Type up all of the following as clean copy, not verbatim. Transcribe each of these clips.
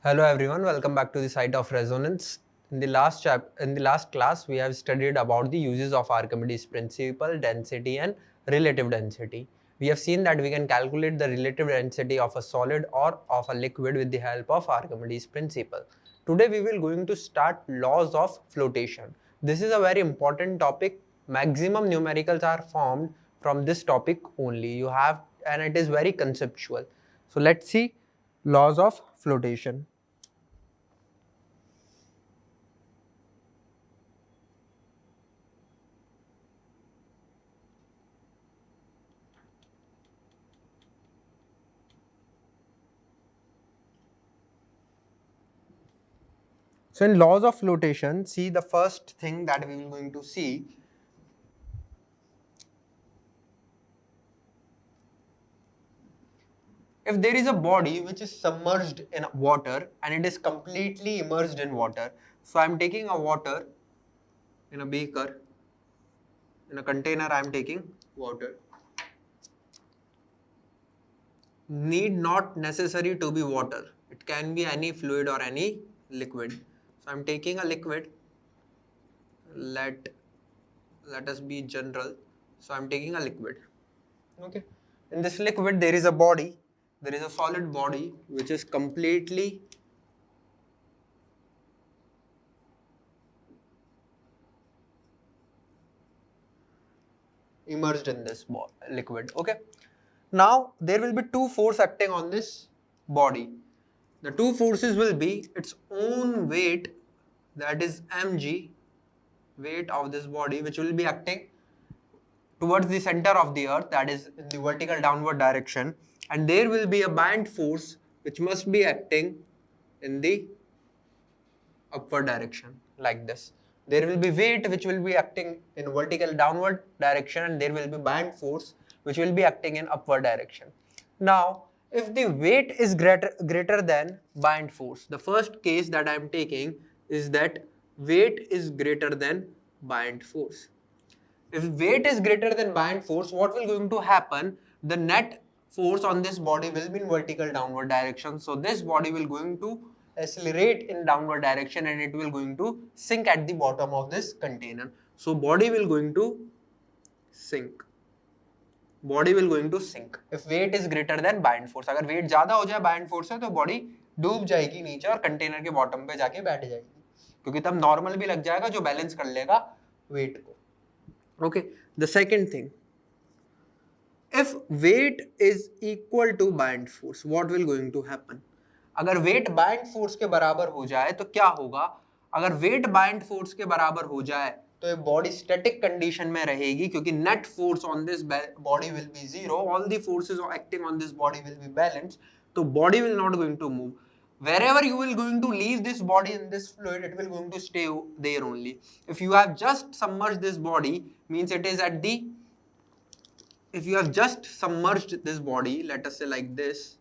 Hello everyone, welcome back to the site of resonance. In the last class, we have studied about the uses of Archimedes principle, density and relative density. We have seen that we can calculate the relative density of a solid or of a liquid with the help of Archimedes principle. Today we will going to start laws of flotation. This is a very important topic. Maximum numericals are formed from this topic only. And it is very conceptual. So let's see laws of flotation. So in laws of flotation, see the first thing that we are going to see. If there is a body which is submerged in water and it is completely immersed in water, so I am taking a water in a beaker, in a container I am taking water. Need not necessary to be water. It can be any fluid or any liquid. So I am taking a liquid. Let us be general. So I am taking a liquid. Okay. In this liquid there is a body. There is a solid body which is completely immersed in this liquid. Okay. Now there will be two forces acting on this body. The two forces will be its own weight, that is mg, weight of this body, which will be acting towards the center of the earth, that is in the vertical downward direction, and there will be a buoyant force which must be acting in the upward direction, like this. There will be weight which will be acting in vertical downward direction, and there will be buoyant force which will be acting in upward direction. Now if the weight is greater than buoyant force, the first case that I am taking is that weight is greater than buoyant force. If weight is greater than buoyant force, what will going to happen? The net force on this body will be in vertical downward direction. So this body will going to accelerate in downward direction and it will going to sink at the bottom of this container. So body will going to sink. Body will going to sink if weight is greater than buoyant force. अगर weight ज़्यादा हो जाए buoyant force से तो body डूब जाएगी नीचे और कंटेनर के बॉटम पे जाके बैठ जाएगी, क्योंकि तब नॉर्मल भी लग जाएगा जो बैलेंस कर लेगा वेट को. Okay, the second thing, if weight is equal to buoyant force, what will going to happen? अगर weight buoyant force के बराबर हो जाए तो क्या होगा? अगर weight buoyant force के बराबर हो जाए तो ये body static condition में रहेगी, क्योंकि net force on this body will be zero, all the forces acting on this body will be balanced, तो body will not going to move. Wherever you will going to leave this body in this fluid, it will going to stay there only. If you have just submerged this body, means it is at the, if you have just submerged this body, let us say like this,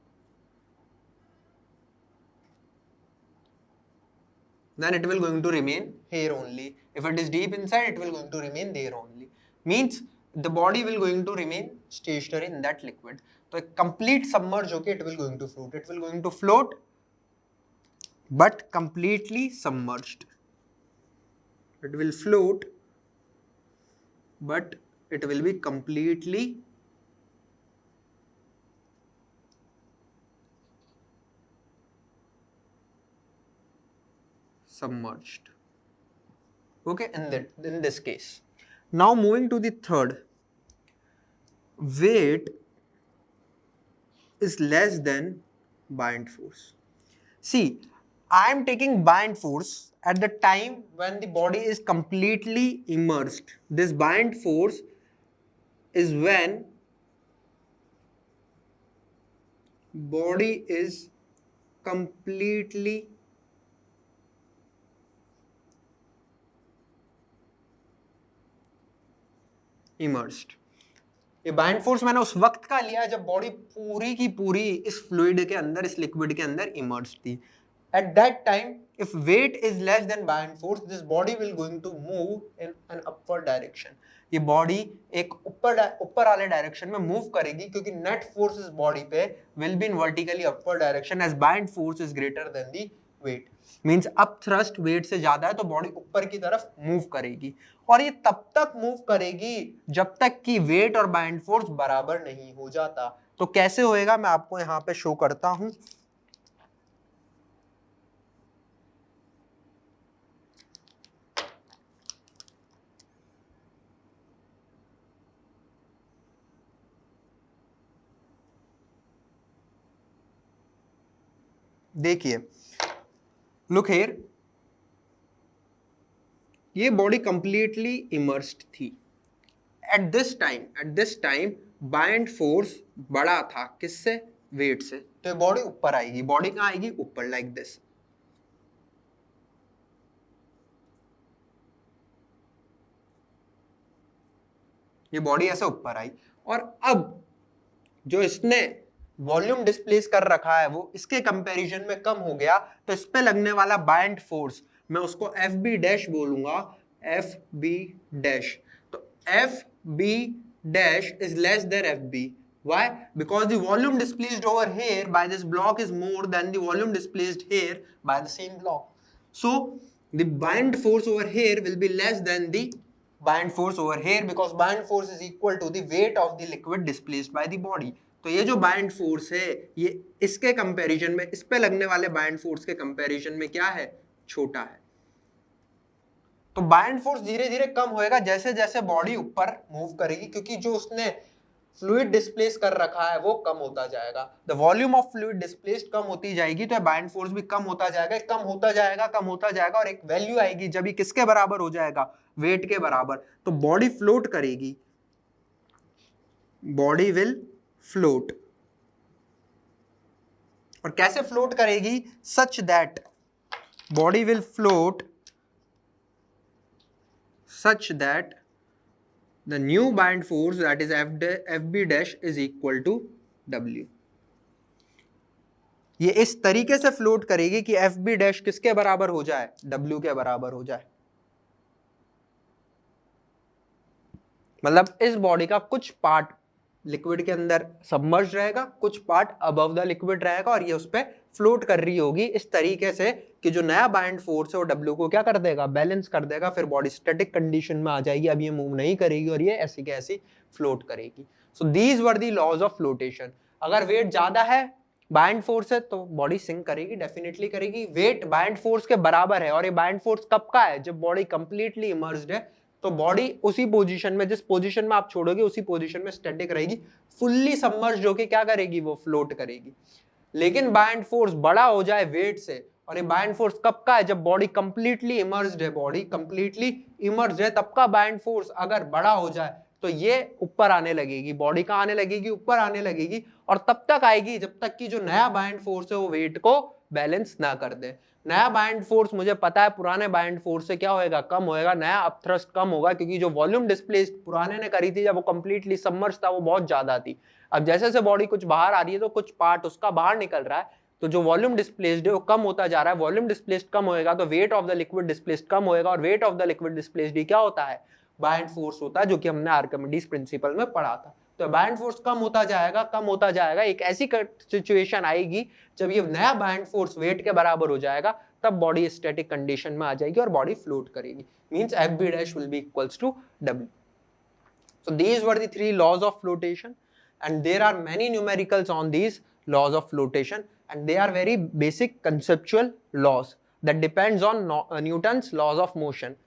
then it will going to remain here only. If it is deep inside, it will going to remain there only. Means the body will going to remain stationary in that liquid. So a complete submerge, okay, it will going to float. It will going to float but completely submerged. It will float but it will be completely submerged. Okay, in this case. Now moving to the third, weight is less than buoyant force. See, I am taking buoyant force at the time when the body is completely immersed. This buoyant force is when body is completely immersed. ये buoyant force मैंने उस वक्त का लिया जब body पूरी की पूरी इस फ्लूइड के अंदर, इस लिक्विड के अंदर इमर्स्ड थी. at that time if weight is less than buoyant force, this body will going to move in an upward direction. ये बॉडी एक ऊपर वाले डायरेक्शन में मूव करेगी क्योंकि नेट फोर्स इस बॉडी पे will be in vertically upward direction as buoyant force is greater than the weight. Means up thrust weight से ज्यादा है तो बॉडी ऊपर की तरफ मूव करेगी, और ये तब तक मूव करेगी जब तक कि वेट और बाइंड फोर्स बराबर नहीं हो जाता. तो कैसे होएगा मैं आपको यहां पे शो करता हूं. देखिए, लुक हियर, ये बॉडी कंप्लीटली इमर्स्ड थी. At this time bind force बड़ा था किससे? वेट से. तो ये बॉडी ऊपर आएगी. बॉडी कहां आएगी? ऊपर, लाइक दिस. ये बॉडी ऐसे ऊपर आई, और अब जो इसने वॉल्यूम डिस्प्लेस कर रखा है वो इसके कंपैरिजन में कम हो गया, तो इस पे लगने वाला बाइंड फोर्स मैं उसको एफ बी डैश बोलूंगा. F B dash. तो F B dash is less than F B. Why? Because the volume displaced over here by this block is more than the volume displaced here by the same block. So the bind force over here will be less than the bind force over here because bind force is equal to the weight of the liquid displaced by the body. तो ये जो bind force है ये इसके comparison में, इस पे लगने वाले बाइंड फोर्स के कंपैरिजन में क्या है? छोटा है. तो बाइंड फोर्स धीरे धीरे कम होएगा जैसे जैसे बॉडी ऊपर मूव करेगी, क्योंकि जो उसने फ्लूइड डिस्प्लेस कर रखा है वो कम होता जाएगा. The volume of fluid displaced कम होती जाएगी तो बाइंड फोर्स भी कम होता जाएगा, कम होता जाएगा, कम होता जाएगा, और एक वैल्यू आएगी जब ये किसके बराबर हो जाएगा? वेट के बराबर. तो बॉडी फ्लोट करेगी. Body will float. और कैसे फ्लोट करेगी? Such that body will float such that the new bind force, that is FB dash, is equal to W. ये इस तरीके से फ्लोट करेगी कि FB डैश किसके बराबर हो जाए? W के बराबर हो जाए. मतलब इस बॉडी का कुछ पार्ट लिक्विड के अंदर सबमर्ज रहेगा, कुछ पार्ट अबव द लिक्विड रहेगा, और ये उस पर फ्लोट कर रही होगी इस तरीके से कि जो नया बाइंड फोर्स है वो डब्ल्यू को क्या कर देगा? बैलेंस कर देगा. फिर बॉडी स्टैटिक कंडीशन में आ जाएगी. अब ये मूव नहीं करेगी और ये ऐसी के ऐसी फ्लोट करेगी. So these were the laws of flotation. अगर वेट ज्यादा है, बाइंड फोर्स है, तो बॉडी सिंक करेगी, डेफिनेटली करेगी. वेट बाइंड फोर्स के बराबर है, और ये बाइंड फोर्स कब का है? जब बॉडी कंप्लीटली इमर्ज्ड है. तो बॉडी उसी पोजीशन में, जिस पोजीशन में आप छोड़ोगे उसी पोजीशन में स्टैटिक रहेगी. फुल्ली सबमर्ज्ड होके क्या करेगी? वो फ्लोट करेगी. लेकिन बाइंड फोर्स बड़ा हो जाए वेट से, और ये बाइंड फोर्स कब का है? जब बॉडी कंप्लीटली इमर्ज्ड है. बॉडी कंप्लीटली इमर्ज्ड है तब का बाइंड फोर्स अगर बड़ा हो जाए तो ये ऊपर आने लगेगी. बॉडी कहां आने लगेगी? ऊपर आने लगेगी, और तब तक आएगी जब तक कि जो नया बाइंड फोर्स है वो वेट को बैलेंस ना कर दे. नया बाइंड फोर्स मुझे पता है पुराने बाइंड फोर्स से क्या होएगा? कम होएगा. नया अपथ्रस्ट कम होगा क्योंकि जो वॉल्यूम डिस्प्लेस्ड पुराने ने करी थी जब वो कंप्लीटली सबमर्ज था वो बहुत ज्यादा थी. अब जैसे जैसे बॉडी कुछ बाहर आ रही है तो कुछ पार्ट उसका बाहर निकल रहा है, तो जो वॉल्यूम डिस्प्लेस्ड है वो कम होता जा रहा है. वॉल्यूम डिस्प्लेस्ड कम होएगा तो weight of the liquid displaced कम होएगा, और weight of the liquid displaced ही क्या होता है? बाइंड फोर्स होता है, जो कि हमने आर्किमिडीज प्रिंसिपल में पढ़ा था. तो बाइंड फोर्स कम होता जाएगा, कम होता जाएगा. एक ऐसी सिचुएशन आएगी जब ये नया बाइंड फोर्स वेट के बराबर हो जाएगा, तब बॉडी स्टैटिक कंडीशन में आ जाएगी और बॉडी फ्लोट करेगी. Means FB dash will be equals to W. So these were the three laws of flotation, and there are many numericals on these laws of flotation, and they are very basic conceptual laws that depends on Newton's laws of motion.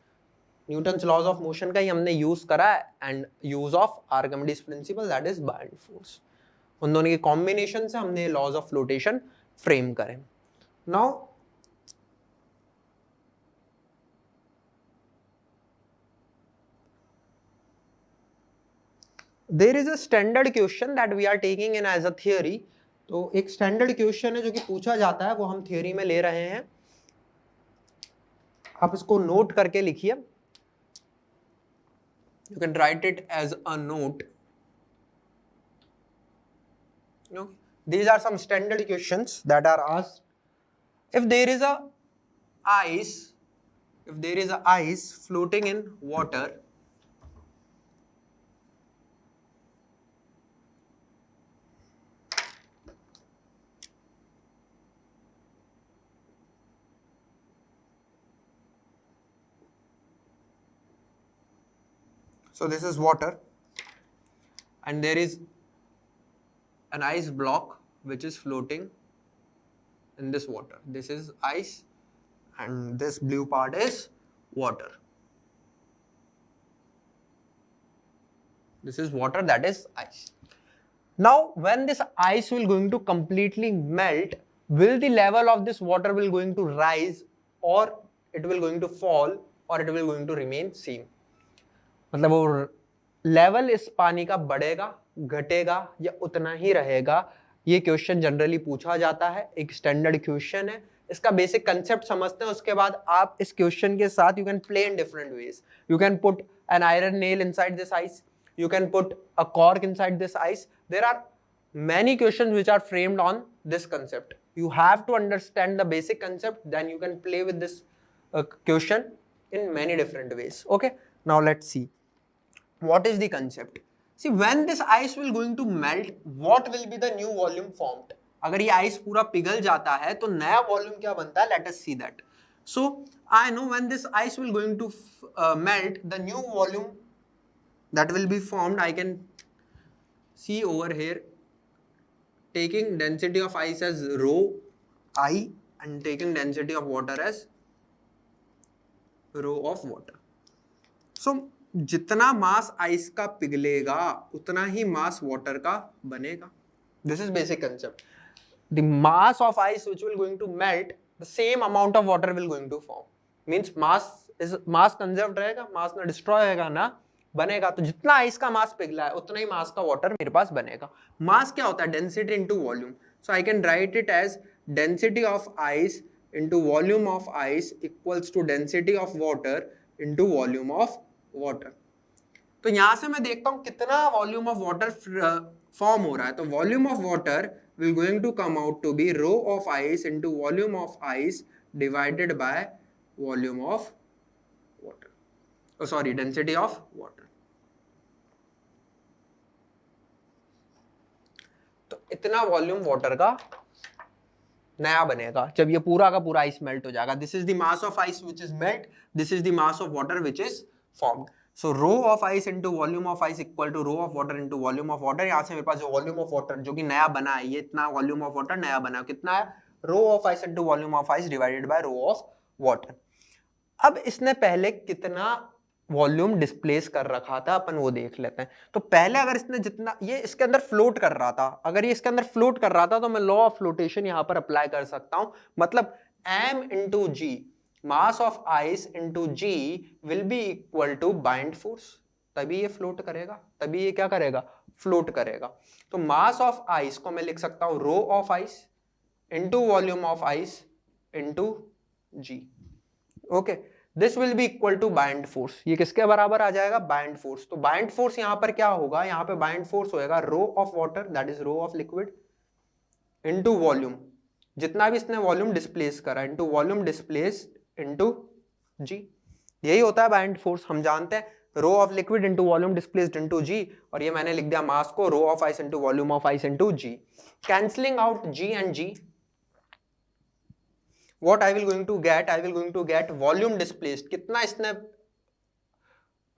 Newton's laws of motion का ही हमने use करा है, and use of Archimedes principle, that is buoyant force. उन दोनों के combination से हमने लॉज ऑफ फ्लोटेशन फ्रेम करें. Now there is a standard question that we are taking in as a theory. तो एक स्टैंडर्ड क्वेश्चन है जो कि पूछा जाता है, वो हम थियोरी में ले रहे हैं. आप इसको नोट करके लिखिए. You can write it as a note. These are some standard questions that are asked if there is a ice floating in water, so this is water and there is an ice block which is floating in this water. This is ice and this blue part is water. This is water, that is ice. Now when this ice will going to completely melt, will the level of this water will going to rise or it will going to fall or it will going to remain same? मतलब वो level इस पानी का बढ़ेगा, घटेगा या उतना ही रहेगा, ये क्वेश्चन जनरली पूछा जाता है, एक स्टैंडर्ड क्वेश्चन है. इसका बेसिक कंसेप्ट समझते हैं, उसके बाद आप इस क्वेश्चन के साथ you can play in different ways. You can put an iron nail inside this ice, you can put a cork inside this ice. There are many questions which are framed on this concept. You have to understand the basic concept, then you can play with this question in many different ways. Okay, now let's see what is the concept. See, when this ice will going to melt, what will be the new volume formed? अगर ये ice पूरा पिघल जाता है तो नया volume क्या बनता है? Let us see that. So I know when this ice will going to melt, the new volume that will be formed, I can see over here, taking density of ice as rho I and taking density of water as rho of water. So जितना मास ice का पिघलेगा उतना ही मास water का बनेगा. This is basic concept. The mass of ice which will going to melt, the same amount of water will going to form. Means mass conserved रहेगा, mass ना destroy होगा ना बनेगा. तो जितना आइस का मास पिघला है उतना ही मास का वाटर मेरे पास बनेगा. मास क्या होता है? Density into volume. So I can write it as density of ice into volume of ice equals to density of water into volume of water. तो यहां से मैं देखता हूं कितना वॉल्यूम ऑफ वाटर फॉर्म हो रहा है. तो volume of water will going to come out to be rho of ice into volume of ice divided by volume of water. Sorry, density of water. तो इतना वॉल्यूम वाटर का नया बनेगा जब ये पूरा का पूरा आइस मेल्ट हो जाएगा. This is the mass of ice which is melt, this is the mass of water which is formed. So rho of ice into volume of ice equal to rho of water into volume of water. यहां से मेरे पास जो volume of water जो कि नया बना है, ये इतना वॉल्यूम ऑफ वाटर नया बना है, कितना है? Rho of ice into volume of ice divided by rho of water. अब इसने पहले कितना वॉल्यूम डिस्प्लेस कर रखा था अपन वो देख लेते हैं. तो पहले अगर इसने जितना ये इसके अंदर फ्लोट कर रहा था, अगर ये इसके अंदर फ्लोट कर रहा था तो मैं लॉ ऑफ फ्लोटेशन यहां पर अप्लाई कर सकता हूं. मतलब m into g, mass of ice into g will be equal to buoyant force. तभी ये फ्लोट करेगा, तभी ये क्या करेगा? फ्लोट करेगा. तो मास ऑफ आइस को मैं लिख सकता हूं rho of ice into volume of ice into g. Okay, this will be equal to buoyant force. ये किसके बराबर आ जाएगा? Buoyant force. तो बाइंड फोर्स यहां पर क्या होगा? यहां पे बाइंड फोर्स होएगा rho of water that is rho of liquid into volume, जितना भी इसने वॉल्यूम डिस्प्लेस करा into volume displaced into g. यही होता है बाइंड फोर्स. हम जानते हैं रो of liquid into volume displaced into g, और ये मैंने लिख दिया मास को rho of ice into volume of ice into g. Cancelling out g and g, what I will going to get volume displaced. कितना इसने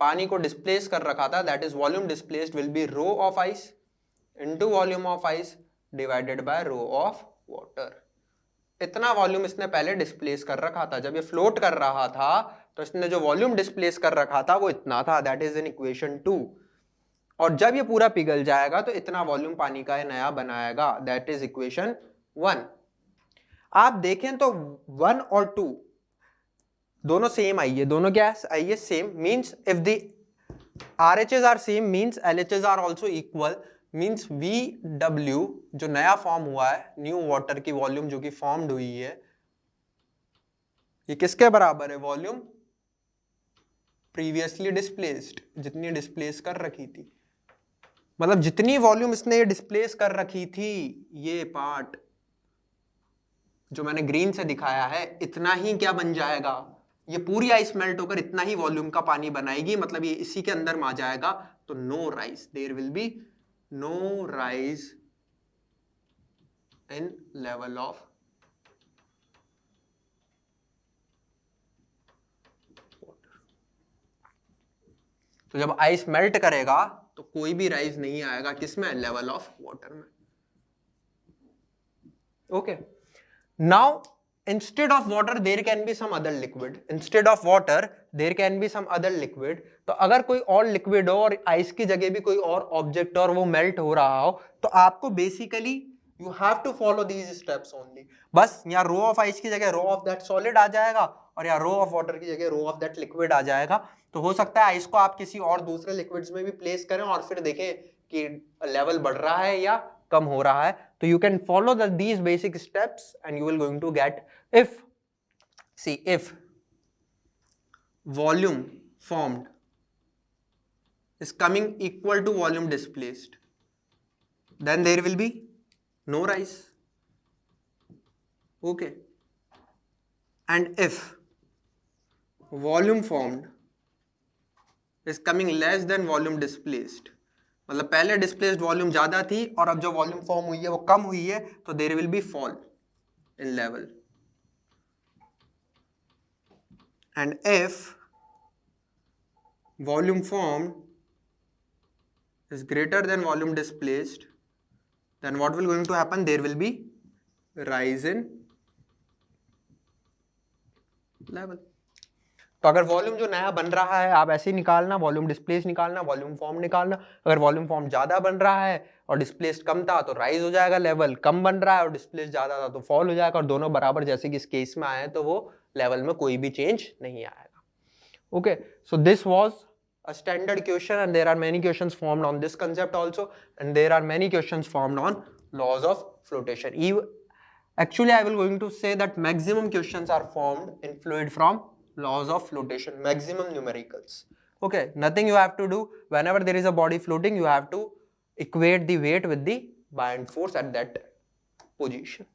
पानी को डिस्प्लेस कर रखा था, that is volume displaced will be rho of ice into volume of ice divided by rho of water. इतना volume इसने पहले डिस्प्लेस कर रखा था. जब ये फ्लोट कर रहा था तो इसने जो वॉल्यूम डिस्प्लेस कर रखा था वो इतना था, that is in equation 2. और जब ये पूरा पिघल जाएगा तो इतना वॉल्यूम पानी का नया बनाएगा, that is equation 1. आप देखें तो 1 और 2 दोनों सेम आई है. दोनों क्या आई है? Same. Means if the RHS are same means LHS are also equal. Means VW जो नया फॉर्म हुआ है, न्यू वाटर की वॉल्यूम जो कि फॉर्म्ड हुई है, ये किसके बराबर है? वॉल्यूम प्रीवियसली डिस्प्लेस्ड, जितनी डिस्प्लेस कर रखी थी. मतलब जितनी वॉल्यूम इसने ये डिस्प्लेस कर रखी थी, ये पार्ट जो मैंने ग्रीन से दिखाया है इतना ही क्या बन जाएगा, ये पूरी आइस मेल्ट होकर इतना ही वॉल्यूम का पानी बनाएगी, मतलब ये इसी के अंदर में आ जाएगा। तो no rise, there will be no rise in level of water. तो जब आइस मेल्ट करेगा तो कोई भी राइज नहीं आएगा किसमें, लेवल ऑफ वाटर में। Okay, now instead of water there can be some other liquid, instead of water there can be some other liquid। तो अगर कोई और लिक्विड हो और आइस की जगह भी कोई और ऑब्जेक्ट और वो मेल्ट हो रहा हो, तो आपको basically you have to follow these steps only. बस यहाँ रो ऑफ आइस की जगह रो ऑफ दैट सॉलिड आ जाएगा और यहाँ रो ऑफ वाटर की जगह रो ऑफ दैट लिक्विड आ जाएगा। तो हो सकता है आइस को आप किसी और दूसरे लिक्विड्स में भी प्लेस करें और फिर देखें कि लेवल बढ़ रहा है या कम हो रहा है। तो you can follow these basic steps and you will going to get, if volume formed is coming equal to volume displaced, then there will be no rise. Okay, and if volume formed is coming less than volume displaced, मतलब पहले displaced volume ज्यादा थी और अब जो volume form हुई है वो कम हुई है, तो there will be fall in level. And if volume form is greater than volume displaced, then what will going to happen, there will be rise in level. तो अगर वॉल्यूम जो नया बन रहा है आप ऐसे ही निकालना, वॉल्यूम डिस्प्लेस निकालना, वॉल्यूम फॉर्म निकालना। अगर वॉल्यूम फॉर्म ज्यादा बन रहा है और डिस्प्लेस कम था तो राइज हो जाएगा लेवल, कम बन रहा है और डिस्प्लेस ज्यादा था तो फॉल हो जाएगा, और दोनों बराबर जैसे कि इस केस में आए तो वो लेवल में कोई भी चेंज नहीं आएगा। Okay, so this was a standard question and there are many questions formed on this concept also, and there are many questions formed on laws of flotation. Actually I will going to say that maximum questions are formed in fluid from laws of flotation, maximum numericals. Okay, nothing you have to do. Whenever there is a body floating, you have to equate the weight with the buoyant force at that position.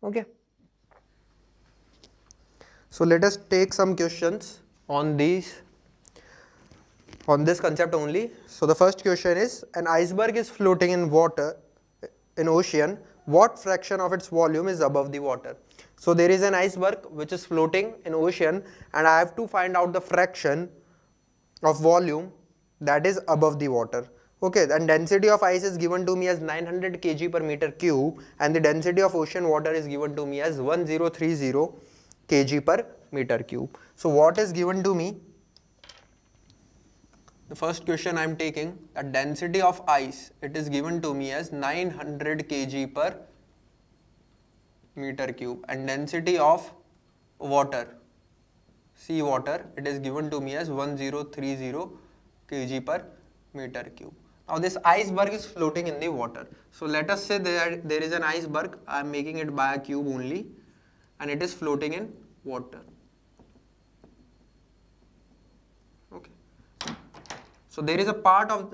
Okay, so let us take some questions on this concept only. So the first question is, an iceberg is floating in water, in ocean, what fraction of its volume is above the water? So there is an iceberg which is floating in ocean and I have to find out the fraction of volume that is above the water. Okay, and density of ice is given to me as 900 kg per meter cube and the density of ocean water is given to me as 1030 kg per meter cube. So what is given to me? The first question I am taking, that density of ice, it is given to me as 900 kg per meter cube, and density of water, sea water, it is given to me as 1030 kg per meter cube. Now this iceberg is floating in the water. So let us say there is an iceberg, I am making it by a cube only, and it is floating in water. Okay. So there is a part of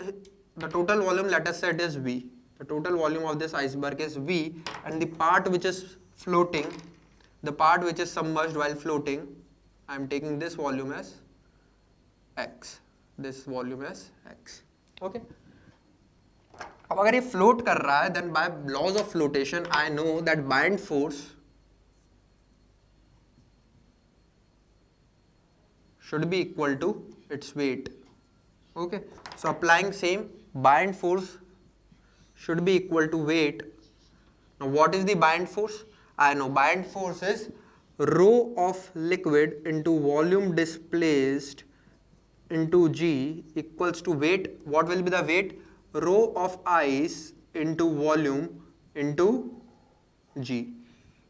the total volume, let us say it is V. The total volume of this iceberg is V, and the part which is floating, the part which is submerged while floating, I am taking this volume as X. This volume as X. Okay. अब अगर ये float कर रहा है, then by laws of flotation I know that buoyant force should be equal to its weight. Okay, so applying same, buoyant force should be equal to weight. Now what is the buoyant force? I know buoyant force is rho of liquid into volume displaced into G equals to weight. What will be the weight? Rho of ice into volume into G.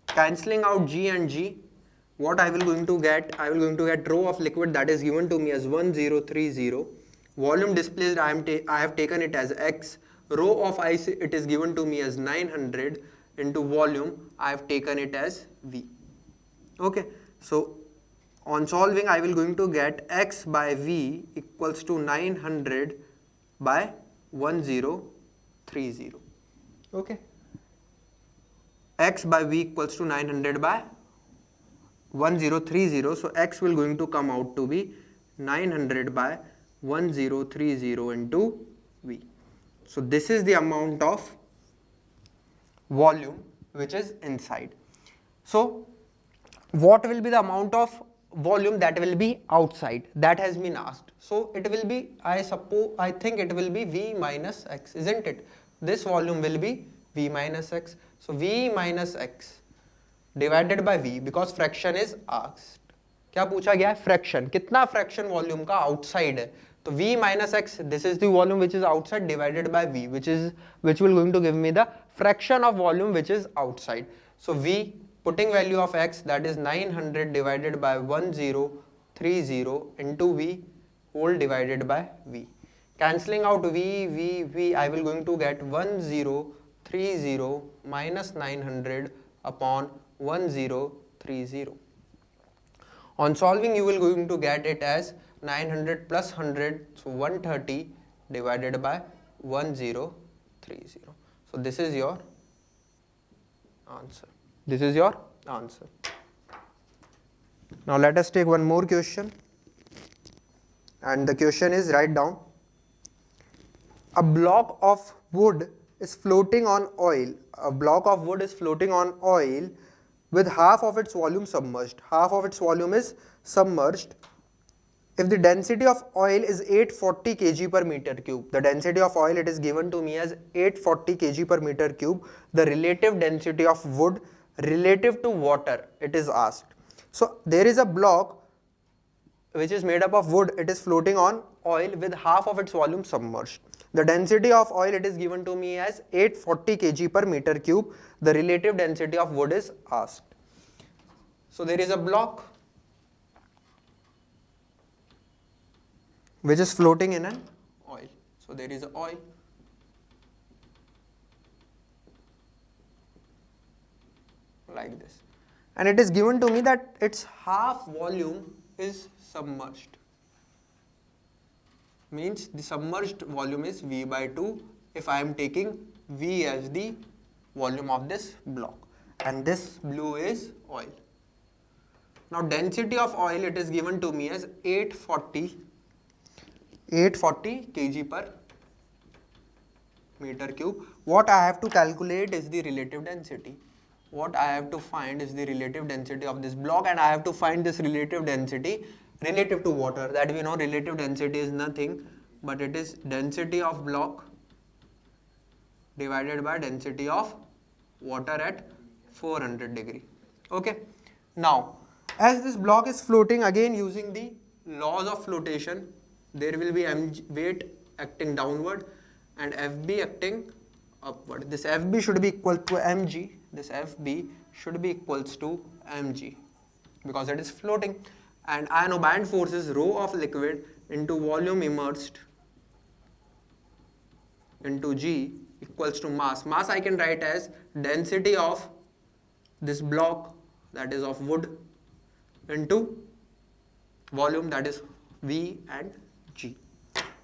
Cancelling out G and G, what I will going to get? I will going to get rho of liquid, that is given to me as 1030. Volume displaced, I have taken it as X. Rho of ice, it is given to me as 900 into volume, I have taken it as V. Okay, so on solving I will going to get X by V equals to 900 by 1030. Okay. x by v equals to 900 by 1030. So x will going to come out to be 900 by 1030 into v. So this is the amount of volume which is inside. So what will be the amount of volume that will be outside? That has been asked. So it will be, I think it will be v minus x, isn't it? This volume will be v minus x. So v minus x divided by v, because fraction is asked. क्या पूछा गया है? Fraction. कितना fraction volume का outside है? तो v minus x, this is the volume which is outside, divided by v, which will going to give me the fraction of volume which is outside. So v, putting value of x, that is 900 divided by 1030 into v whole divided by v. Cancelling out v, I will going to get 1030 minus 900 upon 1030. On solving, you will going to get it as 900 plus 100, so 130 divided by 1030. So this is your answer. This is your answer. Now let us take one more question. And the question is, write down. A block of wood is floating on oil. A block of wood is floating on oil with half of its volume submerged. Half of its volume is submerged. If the density of oil is 840 kg per meter cube, the density of oil, it is given to me as 840 kg per meter cube. The relative density of wood relative to water, it is asked. So there is a block which is made up of wood, it is floating on oil with half of its volume submerged. The density of oil, it is given to me as 840 kg per meter cube. The relative density of wood is asked. So there is a block which is floating in an oil. So there is a oil. Like this. And it is given to me that its half volume is submerged. Means the submerged volume is v by 2 if I am taking v as the volume of this block. And this blue is oil. Now density of oil, it is given to me as 840 kg per meter cube. What I have to calculate is the relative density. What I have to find is the relative density of this block, and I have to find this relative density relative to water. That we know relative density is nothing but it is density of block divided by density of water at 400 degree. Okay. Now, as this block is floating, again using the laws of flotation, there will be weight acting downward and FB acting upward. This FB should be equal to mg. This FB should be equals to mg because it is floating. And I know band force is rho of liquid into volume immersed into g equals to mass. Mass I can write as density of this block, that is of wood, into volume, that is V and G.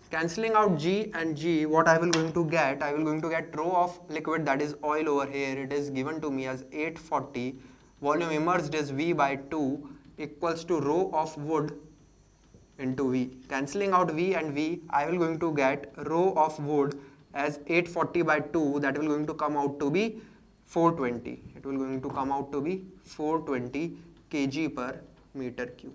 Cancelling out G and G, what I will going to get? I will going to get rho of liquid, that is oil over here. It is given to me as 840. Volume immersed is V by 2 equals to rho of wood into V. Cancelling out V and V, I will going to get rho of wood as 840 by 2, that will going to come out to be 420. It will going to come out to be 420 kg per meter cube.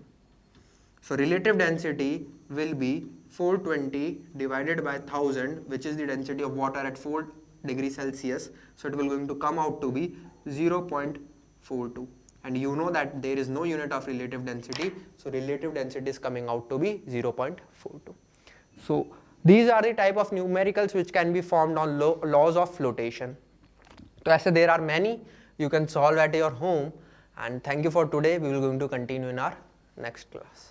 So relative density will be 420 divided by 1000, which is the density of water at 4 degrees Celsius. So it will going to come out to be 0.42. And you know that there is no unit of relative density. So relative density is coming out to be 0.42. So these are the type of numericals which can be formed on laws of flotation. So as there are many, you can solve at your home. And thank you for today. We will going to continue in our next class.